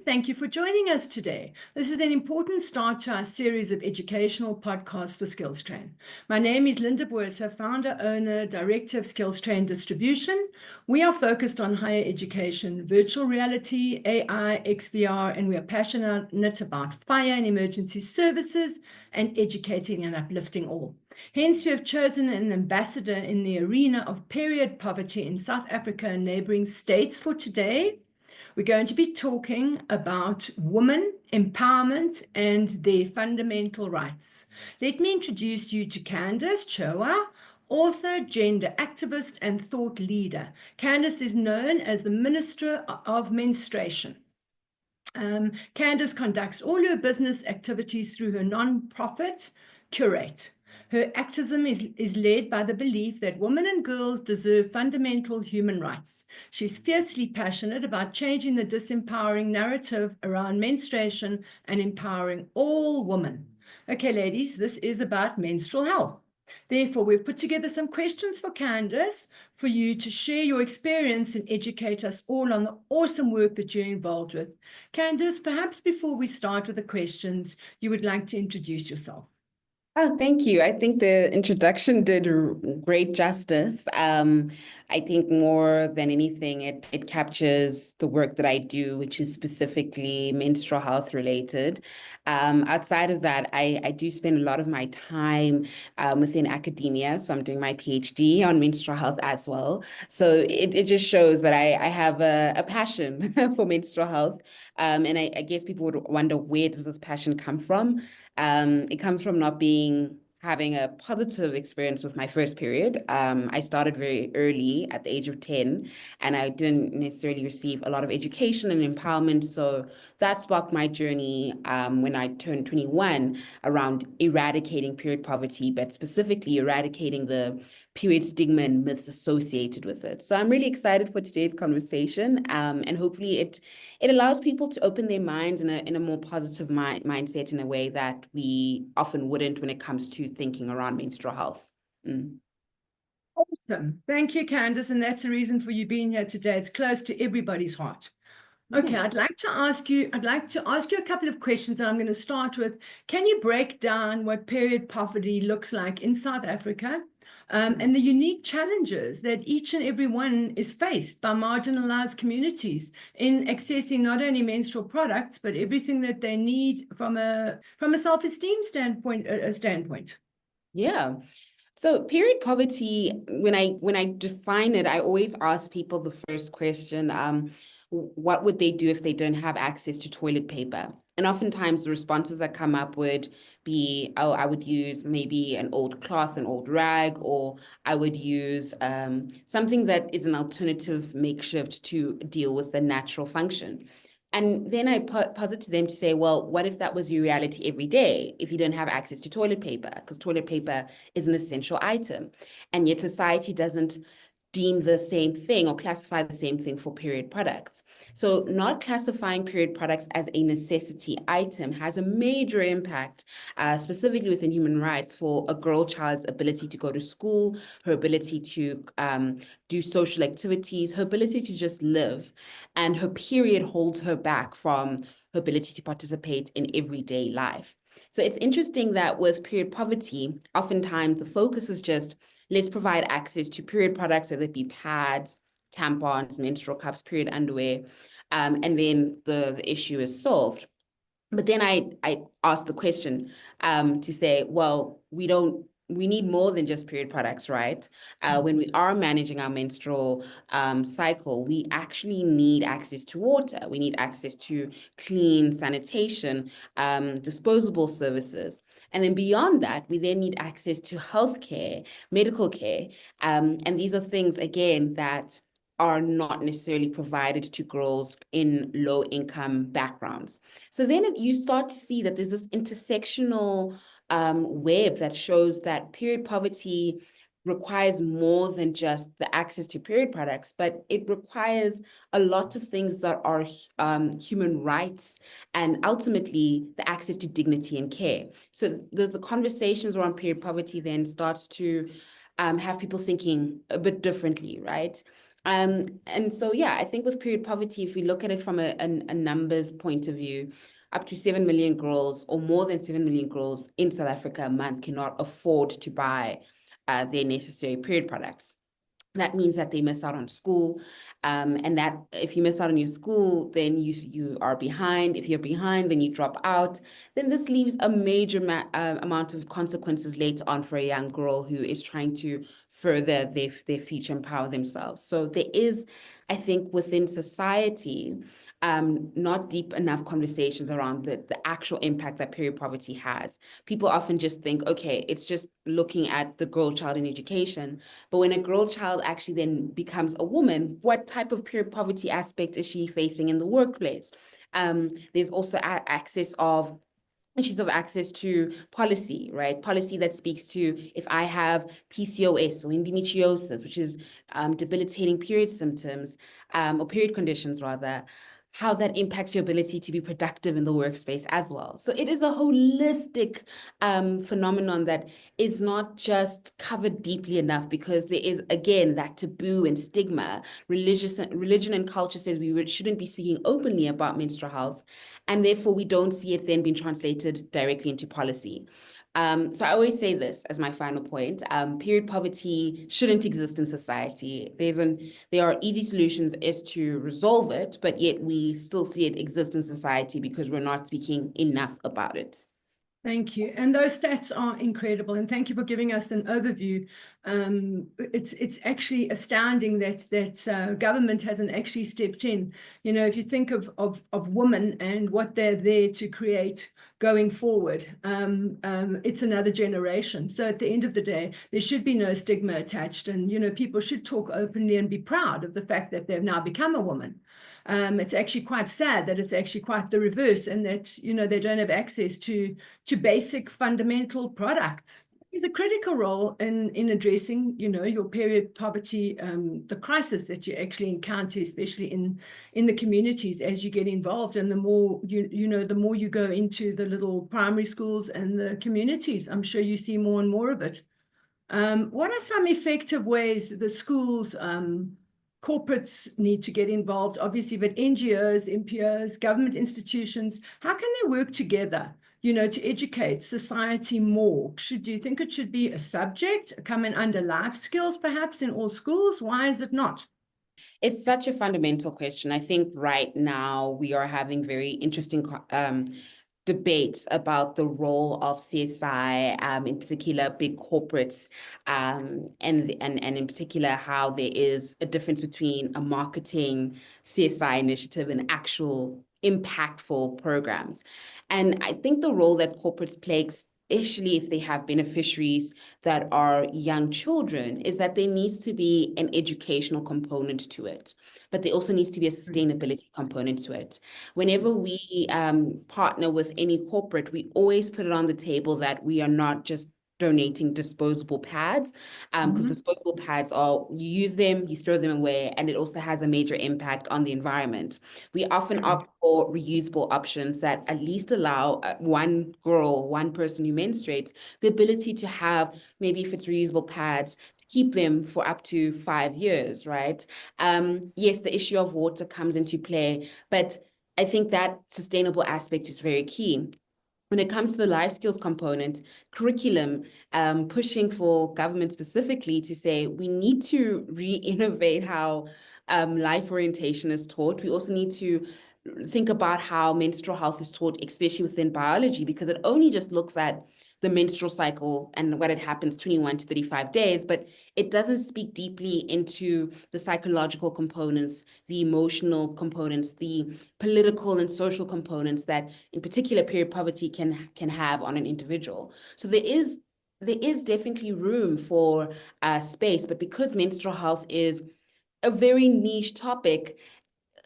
Thank you for joining us today. This is an important start to our series of educational podcasts for SkillsTrain. My name is Linda Botha, founder, owner, director of SkillsTrain Distribution. We are focused on higher education, virtual reality, AI, XVR, and we are passionate about fire and emergency services and educating and uplifting all. Hence, we have chosen an ambassador in the arena of period poverty in South Africa and neighboring states for today. We're going to be talking about women empowerment and their fundamental rights. Let me introduce you to Candice Chirwa, author, gender activist, and thought leader. Candice is known as the Minister of Menstruation. Candice conducts all her business activities through her non-profit, Qrate. Her activism is led by the belief that women and girls deserve fundamental human rights. She's fiercely passionate about changing the disempowering narrative around menstruation and empowering all women. Okay, ladies, this is about menstrual health. Therefore, we've put together some questions for Candice for you to share your experience and educate us all on the awesome work that you're involved with. Candice, perhaps before we start with the questions, you would like to introduce yourself. Oh, thank you. I think the introduction did great justice. I think more than anything, it captures the work that I do, which is specifically menstrual health related. Outside of that, I do spend a lot of my time within academia. So I'm doing my PhD on menstrual health as well. So it just shows that I have a passion for menstrual health. And I guess people would wonder, where does this passion come from? It comes from not having a positive experience with my first period. I started very early at the age of 10, and I didn't necessarily receive a lot of education and empowerment. So that sparked my journey when I turned 21 around eradicating period poverty, but specifically eradicating the period stigma and myths associated with it. So I'm really excited for today's conversation, and hopefully it allows people to open their minds in a more positive mindset in a way that we often wouldn't when it comes to thinking around menstrual health. Awesome. Thank you, Candice, and that's the reason for you being here today. It's close to everybody's heart. Okay, I'd like to ask you a couple of questions, and I'm going to start with, can you break down what period poverty looks like in South Africa? And the unique challenges that each and every one is faced by marginalized communities in accessing not only menstrual products, but everything that they need from a self-esteem standpoint. Yeah. So period poverty, when I define it, I always ask people the first question, what would they do if they don't have access to toilet paper? And oftentimes the responses that come up would be, oh, I would use maybe an old cloth, an old rag, or I would use something that is an alternative makeshift to deal with the natural function. And then I posit to them to say, well, what if that was your reality every day if you don't have access to toilet paper? Because toilet paper is an essential item. And yet society doesn't deem the same thing or classify the same thing for period products. So not classifying period products as a necessity item has a major impact, specifically within human rights, for a girl child's ability to go to school, her ability to do social activities, her ability to just live. And her period holds her back from her ability to participate in everyday life. So it's interesting that with period poverty, oftentimes the focus is just, let's provide access to period products, whether it be pads, tampons, menstrual cups, period underwear, and then the issue is solved. But then I asked the question to say, well, we need more than just period products, right? When we are managing our menstrual cycle, we actually need access to water. We need access to clean sanitation, disposable services. And then beyond that, we then need access to healthcare, medical care. And these are things, again, that are not necessarily provided to girls in low-income backgrounds. So then you start to see that there's this intersectional web that shows that period poverty requires more than just the access to period products, but it requires a lot of things that are human rights and ultimately the access to dignity and care. So the conversations around period poverty then starts to have people thinking a bit differently, right? And so, yeah, I think with period poverty, if we look at it from a numbers point of view, up to 7 million girls or more than 7 million girls in South Africa a month cannot afford to buy their necessary period products. That means that they miss out on school. And that if you miss out on your school, then you are behind. If you're behind, then you drop out. Then this leaves a major amount of consequences later on for a young girl who is trying to further their future, empower themselves. So there is, I think, within society, not deep enough conversations around the actual impact that period poverty has. People often just think, okay, it's just looking at the girl child in education. But when a girl child actually then becomes a woman, what type of period poverty aspect is she facing in the workplace? There's also issues of access to policy, right? Policy that speaks to if I have PCOS or endometriosis, which is debilitating period symptoms or period conditions rather, how that impacts your ability to be productive in the workspace as well. So it is a holistic phenomenon that is not just covered deeply enough because there is, again, that taboo and stigma. Religion and culture says we shouldn't be speaking openly about menstrual health, and therefore we don't see it then being translated directly into policy. So I always say this as my final point, period poverty shouldn't exist in society. There are easy solutions as to resolve it, but yet we still see it exist in society because we're not speaking enough about it. Thank you. And those stats are incredible. And thank you for giving us an overview. It's actually astounding that government hasn't actually stepped in. You know, if you think of women and what they're there to create going forward, it's another generation. So at the end of the day, there should be no stigma attached. And, you know, people should talk openly and be proud of the fact that they've now become a woman. It's actually quite sad that it's actually quite the reverse, and that, you know, they don't have access to basic fundamental products. There's a critical role in addressing, you know, your period poverty, the crisis that you actually encounter, especially in the communities as you get involved. And the more the more you go into the little primary schools and the communities, I'm sure you see more and more of it. What are some effective ways the schools, corporates need to get involved, obviously, but NGOs, NPOs, government institutions, how can they work together, you know, to educate society more? Do you think it should be a subject coming under life skills, perhaps, in all schools? Why is it not? It's such a fundamental question. I think right now we are having very interesting debates about the role of CSI, in particular big corporates, and in particular how there is a difference between a marketing CSI initiative and actual impactful programs. And I think the role that corporates play, especially if they have beneficiaries that are young children, is that there needs to be an educational component to it, but there also needs to be a sustainability component to it. Whenever we partner with any corporate, we always put it on the table that we are not just donating disposable pads, because disposable pads are, you use them, you throw them away, and it also has a major impact on the environment. We often opt for reusable options that at least allow one person who menstruates the ability to have, maybe if it's reusable pads, keep them for up to 5 years, right? Yes, the issue of water comes into play, but I think that sustainable aspect is very key. When it comes to the life skills component, curriculum, pushing for government specifically to say we need to re-innovate how life orientation is taught. We also need to think about how menstrual health is taught, especially within biology, because it only just looks at the menstrual cycle and what it happens 21 to 35 days, but it doesn't speak deeply into the psychological components, the emotional components, the political and social components that, in particular, period poverty can have on an individual. So there is definitely room for space, but because menstrual health is a very niche topic,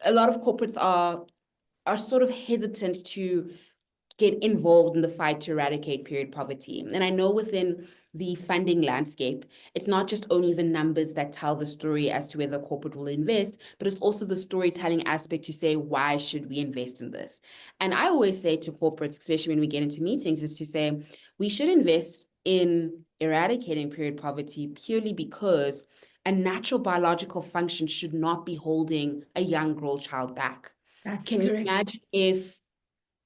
a lot of corporates are sort of hesitant to get involved in the fight to eradicate period poverty. And I know within the funding landscape, it's not just only the numbers that tell the story as to whether corporate will invest, but it's also the storytelling aspect to say, why should we invest in this? And I always say to corporates, especially when we get into meetings, is to say, we should invest in eradicating period poverty purely because a natural biological function should not be holding a young girl child back. That's Can you correct. imagine if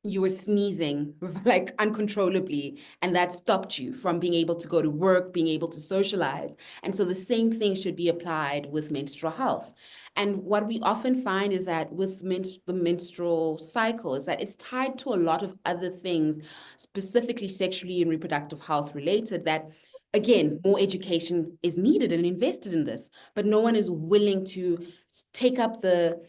you were sneezing like uncontrollably, and that stopped you from being able to go to work, being able to socialize? And so the same thing should be applied with menstrual health. And what we often find is that with the menstrual cycle is that it's tied to a lot of other things, specifically sexually and reproductive health related, that again, more education is needed and invested in this, but no one is willing to take up the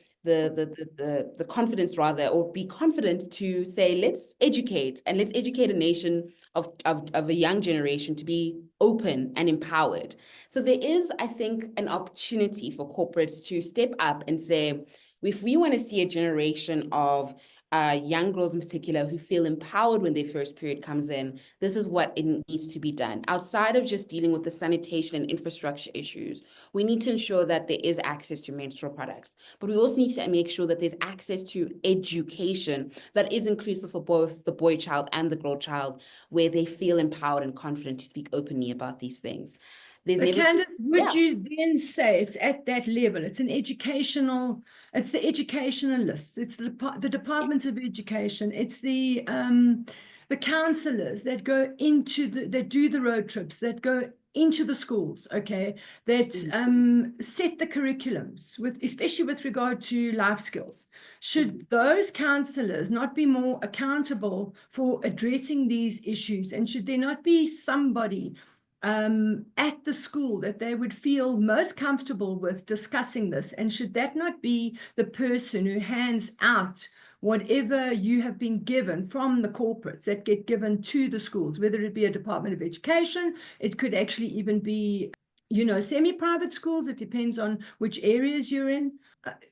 confidence rather, or be confident to say, let's educate, and let's educate a nation of a young generation to be open and empowered. So there is, I think, an opportunity for corporates to step up and say, if we want to see a generation of young girls in particular who feel empowered when their first period comes in, this is what it needs to be done. Outside of just dealing with the sanitation and infrastructure issues, we need to ensure that there is access to menstrual products. But we also need to make sure that there's access to education that is inclusive for both the boy child and the girl child, where they feel empowered and confident to speak openly about these things. There's So never, Candice, would yeah. you then say it's at that level? It's the educationalists, it's the departments of education, it's the counselors that go that do the road trips, that go into the schools, okay, that set the curriculums especially with regard to life skills. Should those counselors not be more accountable for addressing these issues, and should there not be somebody at the school that they would feel most comfortable with discussing this? And should that not be the person who hands out whatever you have been given from the corporates that get given to the schools, whether it be a Department of Education, it could actually even be, semi-private schools, it depends on which areas you're in.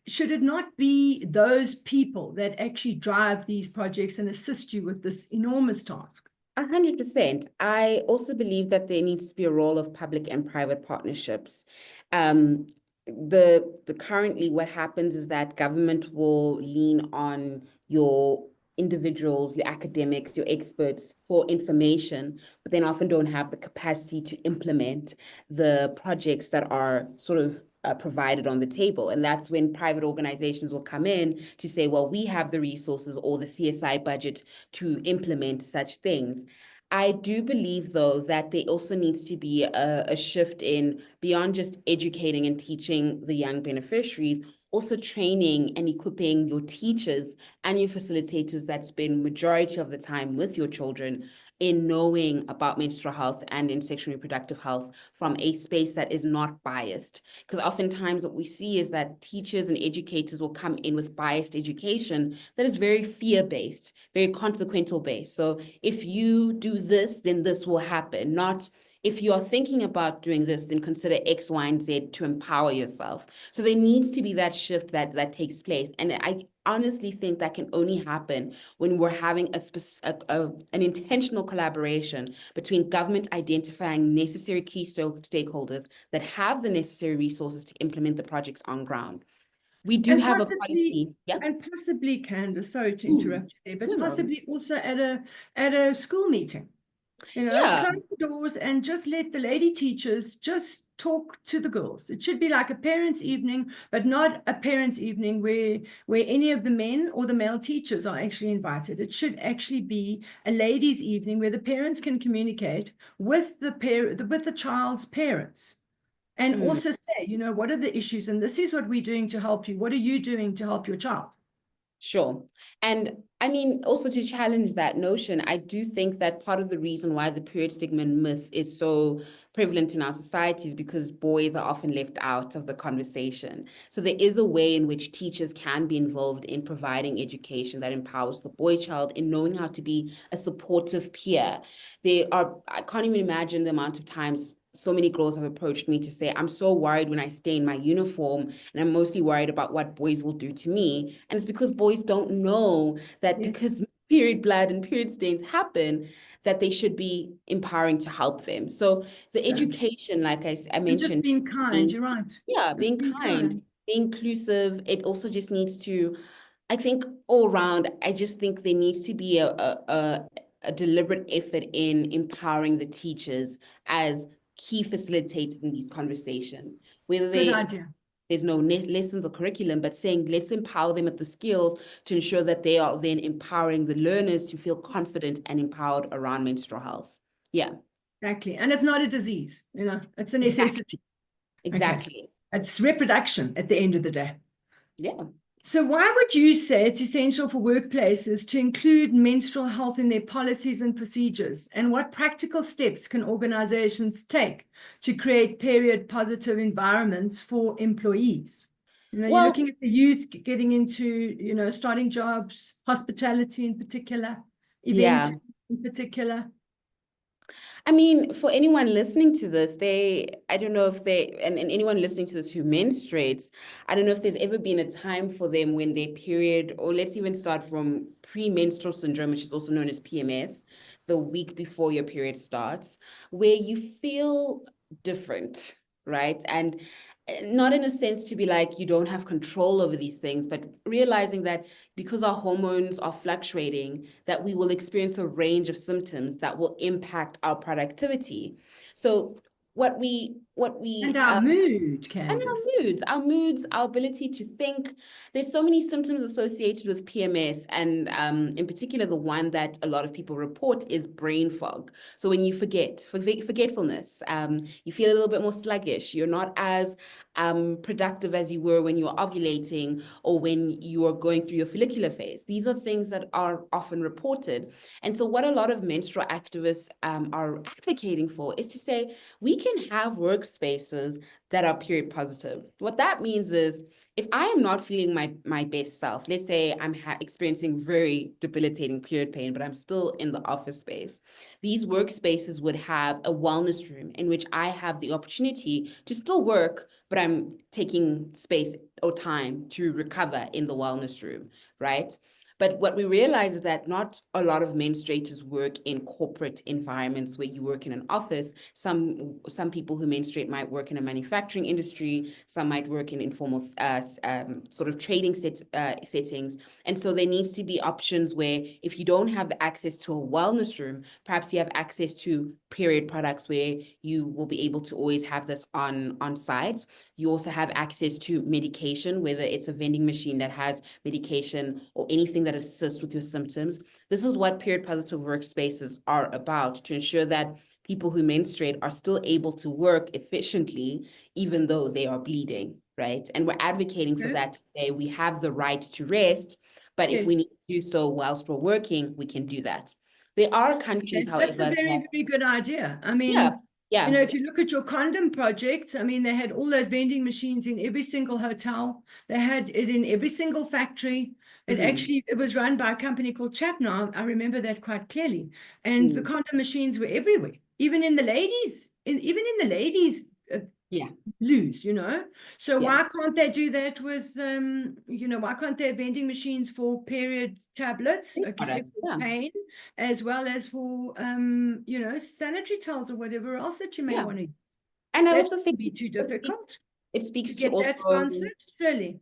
Should it not be those people that actually drive these projects and assist you with this enormous task? 100%. I also believe that there needs to be a role of public and private partnerships. The currently what happens is that government will lean on your individuals, your academics, your experts for information, but then often don't have the capacity to implement the projects that are sort of provided on the table. And that's when private organizations will come in to say, well, we have the resources or the CSI budget to implement such things. I do believe, though, that there also needs to be a shift in beyond just educating and teaching the young beneficiaries, also training and equipping your teachers and your facilitators that spend majority of the time with your children in knowing about menstrual health and in sexual and reproductive health from a space that is not biased. Because oftentimes what we see is that teachers and educators will come in with biased education that is very fear-based, very consequential-based. So if you do this, then this will happen, not if you are thinking about doing this, then consider X, Y, and Z to empower yourself. So there needs to be that shift that takes place. And I honestly think that can only happen when we're having an intentional collaboration between government identifying necessary key stakeholders that have the necessary resources to implement the projects on ground. We do have a policy. Yeah. And possibly, Candice, sorry to interrupt you there, but No. possibly also at a school meeting. Yeah. Close the doors and just let the lady teachers just talk to the girls. It should be like a parents' evening, but not a parents' evening where any of the men or the male teachers are actually invited. It should actually be a ladies' evening where the parents can communicate with the child's parents. And also say, what are the issues? And this is what we're doing to help you. What are you doing to help your child? Sure. And I mean, also to challenge that notion, I do think that part of the reason why the period stigma myth is so prevalent in our society is because boys are often left out of the conversation. So there is a way in which teachers can be involved in providing education that empowers the boy child in knowing how to be a supportive peer. I can't even imagine the amount of times so many girls have approached me to say, I'm so worried when I stay in my uniform, and I'm mostly worried about what boys will do to me. And it's because boys don't know that because period blood and period stains happen, that they should be empowering to help them. So the education, like I mentioned, just being kind, you're right. Yeah, Just being kind, being inclusive. It also just needs to, I think all around, I just think there needs to be a deliberate effort in empowering the teachers as key facilitators in these conversations, whether Good idea. there's no lessons or curriculum, but saying, let's empower them with the skills to ensure that they are then empowering the learners to feel confident and empowered around menstrual health. Yeah. Exactly. And it's not a disease, it's a necessity. Exactly. Okay. It's reproduction at the end of the day. Yeah. So why would you say it's essential for workplaces to include menstrual health in their policies and procedures? And what practical steps can organizations take to create period positive environments for employees? You're looking at the youth getting into, starting jobs, hospitality in particular, events in particular. I mean, for anyone listening to this, I don't know if and anyone listening to this who menstruates, I don't know if there's ever been a time for them when their period, or let's even start from premenstrual syndrome, which is also known as PMS, the week before your period starts, where you feel different, right? And not in a sense to be like you don't have control over these things, but realizing that because our hormones are fluctuating, that we will experience a range of symptoms that will impact our productivity. So what we and our mood, Candice. And our moods, our ability to think. There's so many symptoms associated with PMS, and in particular, the one that a lot of people report is brain fog. So when you forgetfulness, you feel a little bit more sluggish. You're not as productive as you were when you were ovulating or when you are going through your follicular phase. These are things that are often reported. And so what a lot of menstrual activists are advocating for is to say, we can have workspaces that are period positive. What that means is, if I am not feeling my best self, let's say I'm experiencing very debilitating period pain, but I'm still in the office space, these workspaces would have a wellness room in which I have the opportunity to still work, but I'm taking space or time to recover in the wellness room, right? But what we realize is that not a lot of menstruators work in corporate environments where you work in an office. Some people who menstruate might work in a manufacturing industry. Some might work in informal sort of trading settings. And so there needs to be options where if you don't have the access to a wellness room, perhaps you have access to period products where you will be able to always have this on site. You also have access to medication, whether it's a vending machine that has medication or anything that assists with your symptoms. This is what period positive workspaces are about, to ensure that people who menstruate are still able to work efficiently, even though they are bleeding, right? And we're advocating for that today. We have the right to rest, but if we need to do so whilst we're working, we can do that. There are countries, however. That's a very, very good idea. I mean, if you look at your condom projects, I mean, they had all those vending machines in every single hotel. They had it in every single factory. It was run by a company called Chapnar. I remember that quite clearly. And the condom machines were everywhere, even in the ladies, loose, So why can't they do that with, why can't they have vending machines for period tablets, for pain, as well as for, sanitary towels or whatever else that you may want to use? And I also think be too difficult. It speaks to get that sponsored, really.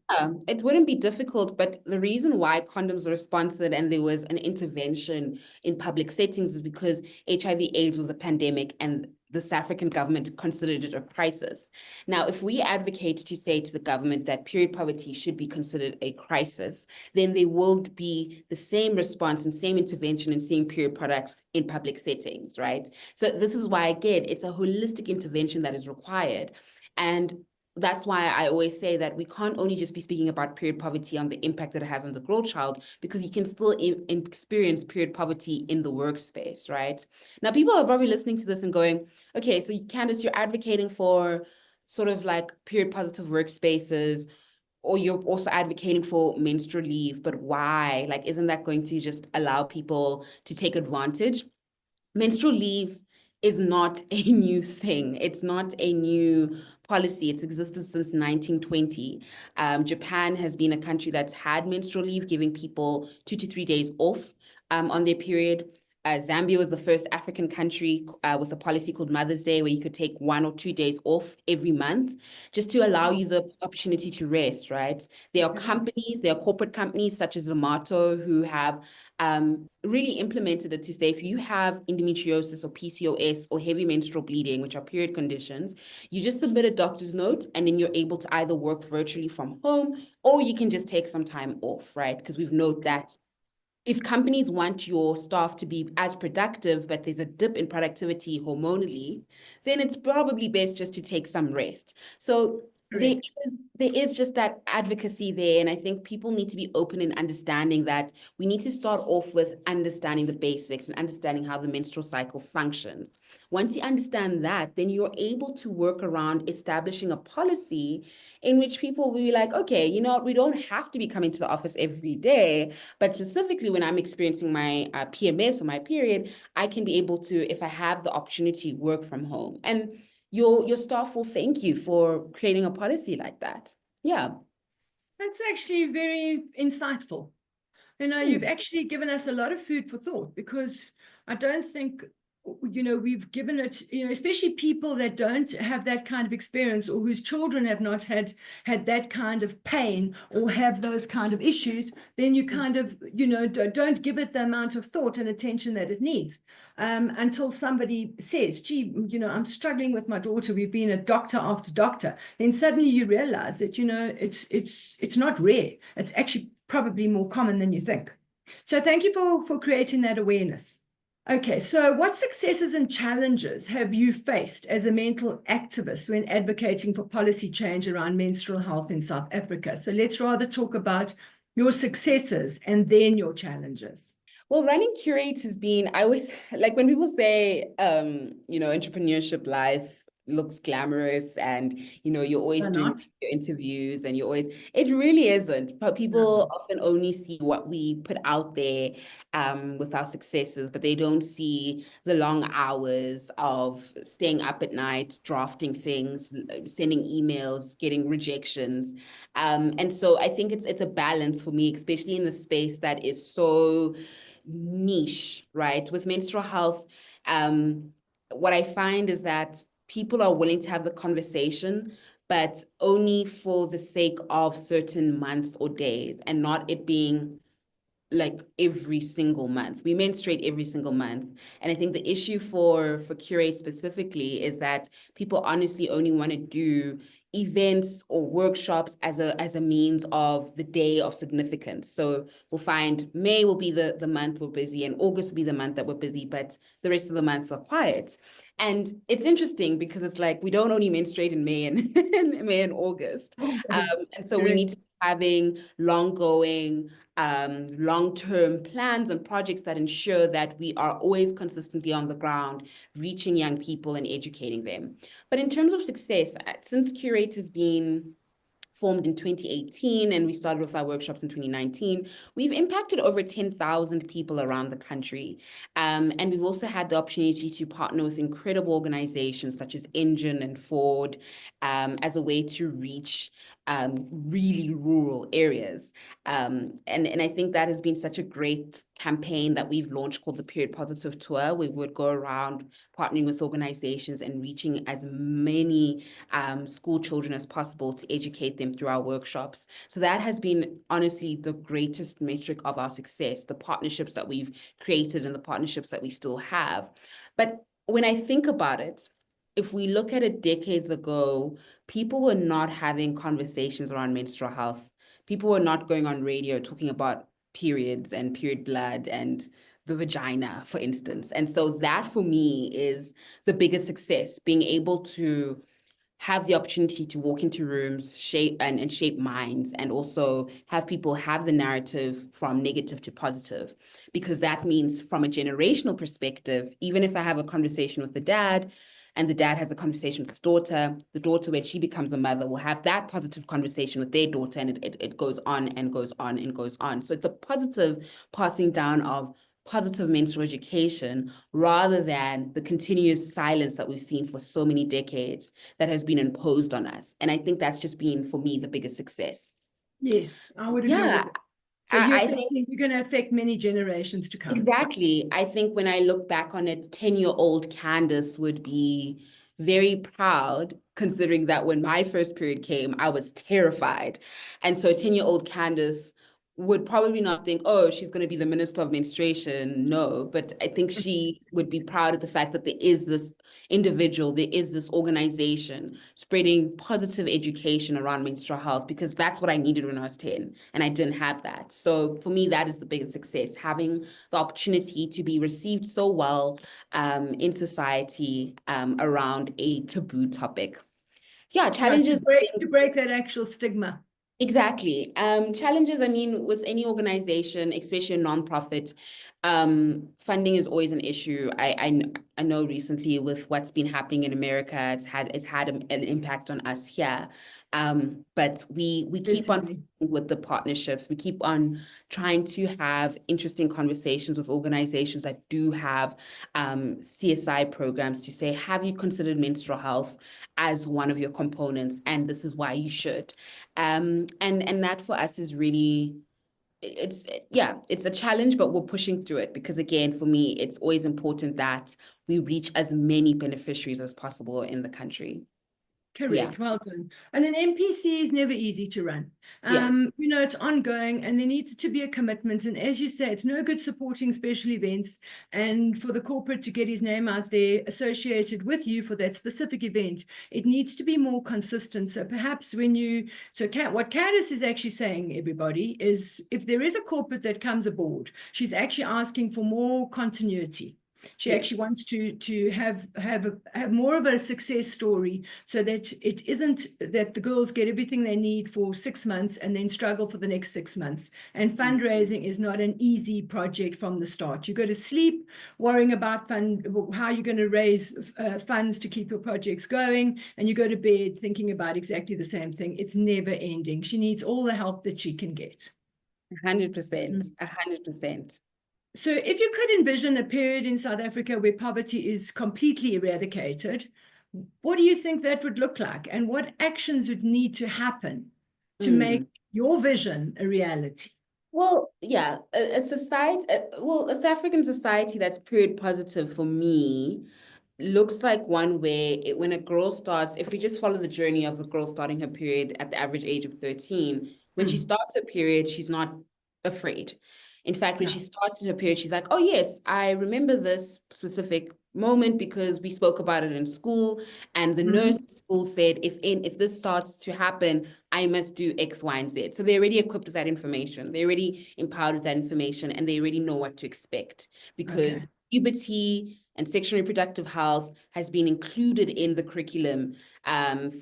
It wouldn't be difficult, but the reason why condoms were sponsored and there was an intervention in public settings is because HIV/AIDS was a pandemic and the South African government considered it a crisis. Now, if we advocate to say to the government that period poverty should be considered a crisis, then there will be the same response and same intervention in seeing period products in public settings, right? So this is why, again, it's a holistic intervention that is required. And that's why I always say that we can't only just be speaking about period poverty on the impact that it has on the girl child, because you can still experience period poverty in the workspace, right? Now, people are probably listening to this and going, okay, so Candice, you're advocating for sort of like period positive workspaces, or you're also advocating for menstrual leave, but why? Like, isn't that going to just allow people to take advantage? Menstrual leave is not a new thing. It's not a new policy. It's existed since 1920. Japan has been a country that's had menstrual leave, giving people 2 to 3 days off on their period. Zambia was the first African country with a policy called Mother's Day, where you could take 1 or 2 days off every month just to allow you the opportunity to rest, right? There are companies, there are corporate companies such as Zomato who have really implemented it to say if you have endometriosis or PCOS or heavy menstrual bleeding, which are period conditions, you just submit a doctor's note and then you're able to either work virtually from home or you can just take some time off, right? Because we've noted that if companies want your staff to be as productive, but there's a dip in productivity hormonally, then it's probably best just to take some rest. So there is just that advocacy there. And I think people need to be open in understanding that we need to start off with understanding the basics and understanding how the menstrual cycle functions. Once you understand that, then you're able to work around establishing a policy in which people will be like, okay, you know what, we don't have to be coming to the office every day, but specifically when I'm experiencing my PMS or my period, I can be able to, if I have the opportunity, work from home. And your staff will thank you for creating a policy like that. Yeah. That's actually very insightful. You know, you've actually given us a lot of food for thought, because I don't think, you know, we've given it, you know, especially people that don't have that kind of experience or whose children have not had that kind of pain or have those kind of issues, then you kind of, you know, don't give it the amount of thought and attention that it needs until somebody says, gee, you know, I'm struggling with my daughter. We've been a doctor after doctor. Then suddenly you realize that, you know, it's not rare. It's actually probably more common than you think. So thank you for creating that awareness. Okay, so what successes and challenges have you faced as a mental activist when advocating for policy change around menstrual health in South Africa? So let's rather talk about your successes and then your challenges. Well, running Qrate has been, I always, like when people say, you know, entrepreneurship life looks glamorous and, you know, you're always doing your interviews and you're always, it really isn't. But people often only see what we put out there with our successes, but they don't see the long hours of staying up at night, drafting things, sending emails, getting rejections. And so I think it's a balance for me, especially in the space that is so niche, right? With menstrual health, what I find is that people are willing to have the conversation, but only for the sake of certain months or days, and not it being like every single month. We menstruate every single month. And I think the issue for Qrate specifically is that people honestly only want to do events or workshops as a means of the day of significance. So we'll find May will be the month we're busy and August will be the month that we're busy, but the rest of the months are quiet. And it's interesting because it's like we don't only menstruate in May and May and August. And so we need to be having long-term plans and projects that ensure that we are always consistently on the ground, reaching young people and educating them. But in terms of success, since Qrate has been formed in 2018 and we started with our workshops in 2019, we've impacted over 10,000 people around the country. And we've also had the opportunity to partner with incredible organizations such as Engine and Ford as a way to reach really rural areas. And I think that has been such a great campaign that we've launched called the Period Positive Tour. We would go around partnering with organizations and reaching as many school children as possible to educate them through our workshops. So that has been honestly the greatest metric of our success, the partnerships that we've created and the partnerships that we still have. But when I think about it, if we look at it decades ago, people were not having conversations around menstrual health. People were not going on radio talking about periods and period blood and the vagina, for instance. And so that for me is the biggest success, being able to have the opportunity to walk into rooms, shape and shape minds, and also have people have the narrative from negative to positive. Because that means from a generational perspective, even if I have a conversation with the dad, and the dad has a conversation with his daughter, the daughter, when she becomes a mother, will have that positive conversation with their daughter, and it goes on and goes on and goes on. So it's a positive passing down of positive menstrual education rather than the continuous silence that we've seen for so many decades that has been imposed on us. And I think that's just been, for me, the biggest success. Yes, I would agree with that. So I think you're going to affect many generations to come. exactly. I think when I look back on it, 10-year-old Candice would be very proud, considering that when my first period came, I was terrified. And so 10-year-old Candice would probably not think, oh, she's going to be the Minister of Menstruation. No, but I think she would be proud of the fact that there is this individual, there is this organization spreading positive education around menstrual health, because that's what I needed when I was 10, and I didn't have that. So for me, that is the biggest success, having the opportunity to be received so well in society around a taboo topic. Yeah, Yeah, challenges. to break that actual stigma. Exactly. Challenges, I mean, with any organization, especially a nonprofit, funding is always an issue. I know recently with what's been happening in America, it's had an impact on us here. But we keep on with the partnerships. We keep on trying to have interesting conversations with organizations that do have CSI programs to say, have you considered menstrual health as one of your components? And this is why you should. And that for us is really, it's a challenge, but we're pushing through it, because again, for me, it's always important that we reach as many beneficiaries as possible in the country. Correct. Yeah. Well done. And an MPC is never easy to run. Yeah. You know, it's ongoing and there needs to be a commitment. And as you say, it's no good supporting special events and for the corporate to get his name out there associated with you for that specific event. It needs to be more consistent. So perhaps what Candice is actually saying, everybody, is if there is a corporate that comes aboard, she's actually asking for more continuity. She actually wants to have more of a success story, so that it isn't that the girls get everything they need for 6 months and then struggle for the next 6 months. And fundraising is not an easy project from the start. You go to sleep worrying about how you're going to raise funds to keep your projects going, and you go to bed thinking about exactly the same thing. It's never ending. She needs all the help that she can get. 100%, 100%. So if you could envision a period in South Africa where poverty is completely eradicated, what do you think that would look like? And what actions would need to happen to make your vision a reality? Well, yeah, a society, a South African society that's period positive for me looks like one where when a girl starts, if we just follow the journey of a girl starting her period at the average age of 13, when she starts her period, she's not afraid. In fact, when she starts her period, she's like, oh, yes, I remember this specific moment because we spoke about it in school, and the nurse at school said, if this starts to happen, I must do X, Y, and Z. So they're already equipped with that information. They're already empowered with that information, and they already know what to expect, because puberty and sexual and reproductive health has been included in the curriculum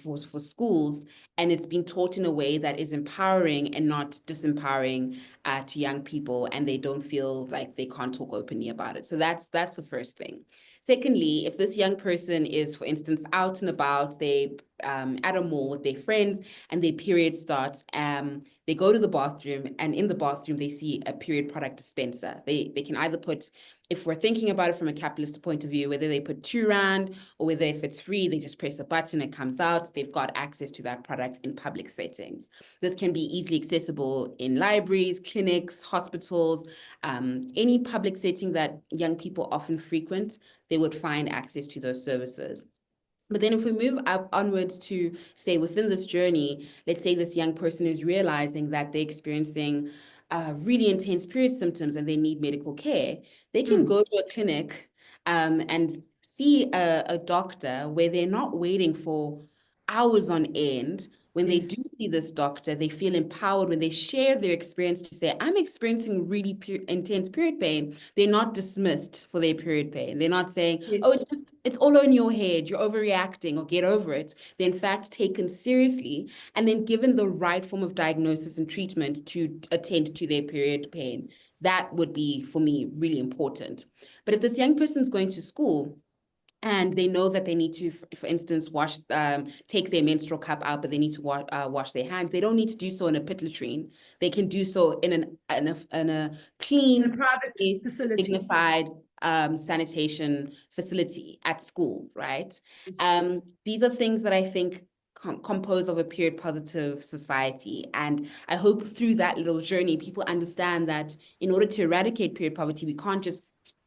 for schools, and it's been taught in a way that is empowering and not disempowering to young people, and they don't feel like they can't talk openly about it. So that's the first thing. Secondly, if this young person is, for instance, out and about, they at a mall with their friends and their period starts, they go to the bathroom, and in the bathroom, they see a period product dispenser. They can either put, if we're thinking about it from a capitalist point of view, whether they put 2 rand or whether if it's free, they just press a button, it comes out, they've got access to that product in public settings. This can be easily accessible in libraries, clinics, hospitals, any public setting that young people often frequent, they would find access to those services. But then if we move up onwards to, say, within this journey, let's say this young person is realizing that they're experiencing really intense period symptoms and they need medical care, they can go to a clinic and see a doctor where they're not waiting for hours on end. When they do see this doctor, they feel empowered. When they share their experience to say, I'm experiencing really intense period pain, they're not dismissed for their period pain. They're not saying, oh, it's all in your head, you're overreacting, or get over it. They're in fact taken seriously and then given the right form of diagnosis and treatment to attend to their period pain. That would be, for me, really important. But if this young person's going to school, and they know that they need to, for instance, take their menstrual cup out, but they need to wash their hands. They don't need to do so in a pit latrine. They can do so in a clean, private facility, dignified sanitation facility at school, right? These are things that I think composed of a period positive society. And I hope through that little journey, people understand that in order to eradicate period poverty, we can't just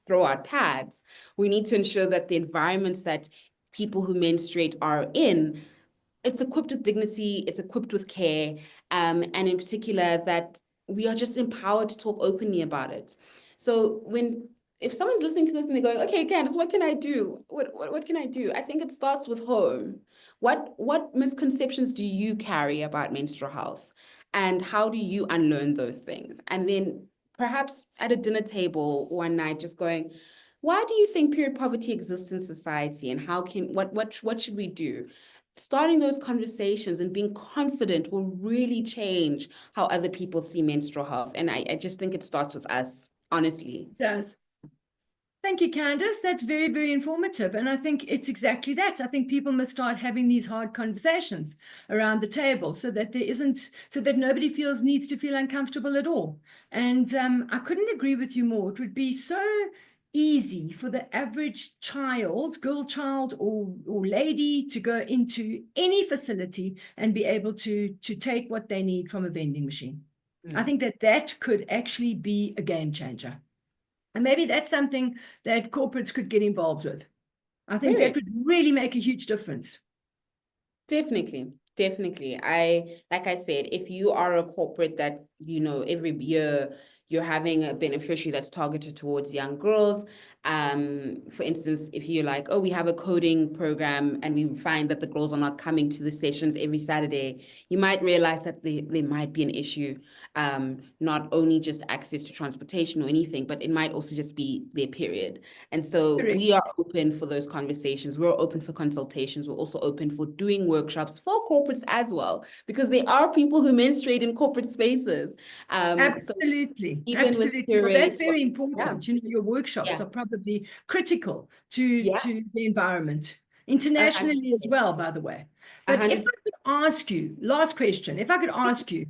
throw out pads. We need to ensure that the environments that people who menstruate are in, it's equipped with dignity, it's equipped with care, and in particular that we are just empowered to talk openly about it. So if someone's listening to this and they're going, okay, Candice, what can I do? What can I do? I think it starts with home. What misconceptions do you carry about menstrual health? And how do you unlearn those things? And then perhaps at a dinner table one night, just going, why do you think period poverty exists in society? And what should we do? Starting those conversations and being confident will really change how other people see menstrual health. And I just think it starts with us, honestly. It does. Thank you, Candice. That's very, very informative. And I think it's exactly that. I think people must start having these hard conversations around the table so that so that nobody needs to feel uncomfortable at all. And I couldn't agree with you more. It would be so easy for the average child, girl child or lady, to go into any facility and be able to take what they need from a vending machine. I think that could actually be a game changer. And maybe that's something that corporates could get involved with. I think that would really make a huge difference. Definitely. Like I said, if you are a corporate that, every year you're having a beneficiary that's targeted towards young girls. For instance, if you're like, oh, we have a coding program and we find that the girls are not coming to the sessions every Saturday, you might realize that there might be an issue, not only just access to transportation or anything, but it might also just be their period. And so we are open for those conversations. We're open for consultations. We're also open for doing workshops for corporates as well, because there are people who menstruate in corporate spaces. Absolutely. So absolutely. Well, that's very important. Yeah. Your workshops are probably critical to the environment, internationally as well, by the way. But 100%. If I could ask you, last question, if I could ask you,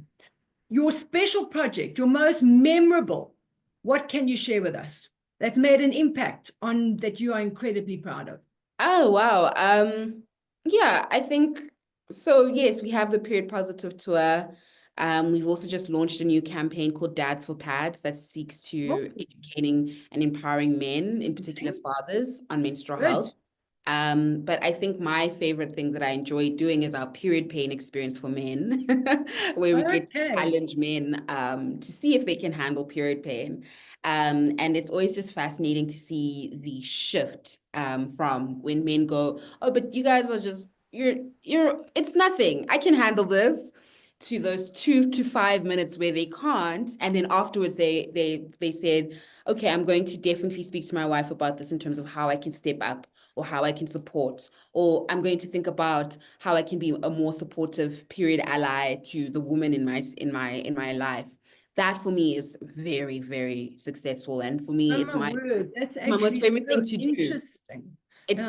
your special project, your most memorable, what can you share with us that's made an impact that you are incredibly proud of? Oh, wow. Yeah, I think so. Yes, we have the Period Positive Tour. We've also just launched a new campaign called Dads for Pads that speaks to educating and empowering men, in particular fathers, on menstrual health. But I think my favorite thing that I enjoy doing is our period pain experience for men, where we get to challenge men to see if they can handle period pain. And it's always just fascinating to see the shift from when men go, oh, but you guys are just, it's nothing. I can handle this, to those 2 to 5 minutes where they can't. And then afterwards they said, okay, I'm going to definitely speak to my wife about this in terms of how I can step up or how I can support, or I'm going to think about how I can be a more supportive period ally to the woman in my life. That for me is very, very successful. And for me, it's my most favorite thing to do. Interesting. It's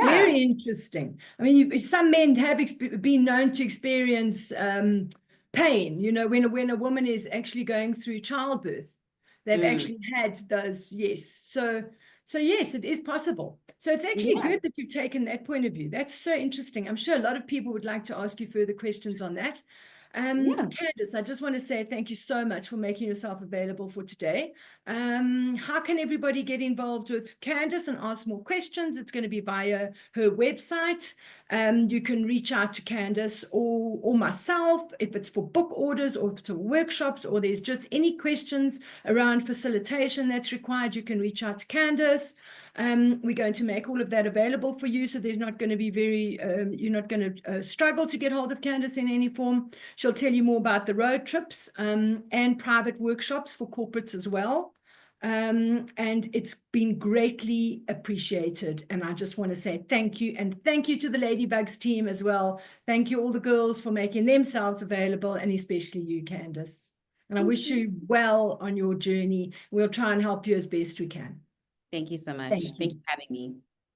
very interesting. I mean, some men have been known to experience pain, when a woman is actually going through childbirth. They've actually had those, yes. So yes, it is possible. So it's actually good that you've taken that point of view. That's so interesting. I'm sure a lot of people would like to ask you further questions on that. Candice, I just want to say thank you so much for making yourself available for today. How can everybody get involved with Candice and ask more questions? It's going to be via her website. You can reach out to Candice or myself if it's for book orders or if it's for workshops, or there's just any questions around facilitation that's required. You can reach out to Candice. We're going to make all of that available for you, so there's not going to be you're not going to struggle to get hold of Candice in any form. She'll tell you more about the road trips and private workshops for corporates as well. And it's been greatly appreciated. And I just want to say thank you, and thank you to the Ladybugs team as well. Thank you all the girls for making themselves available, and especially you, Candice. And I wish you well on your journey. We'll try and help you as best we can. Thank you so much. Thank you for having me.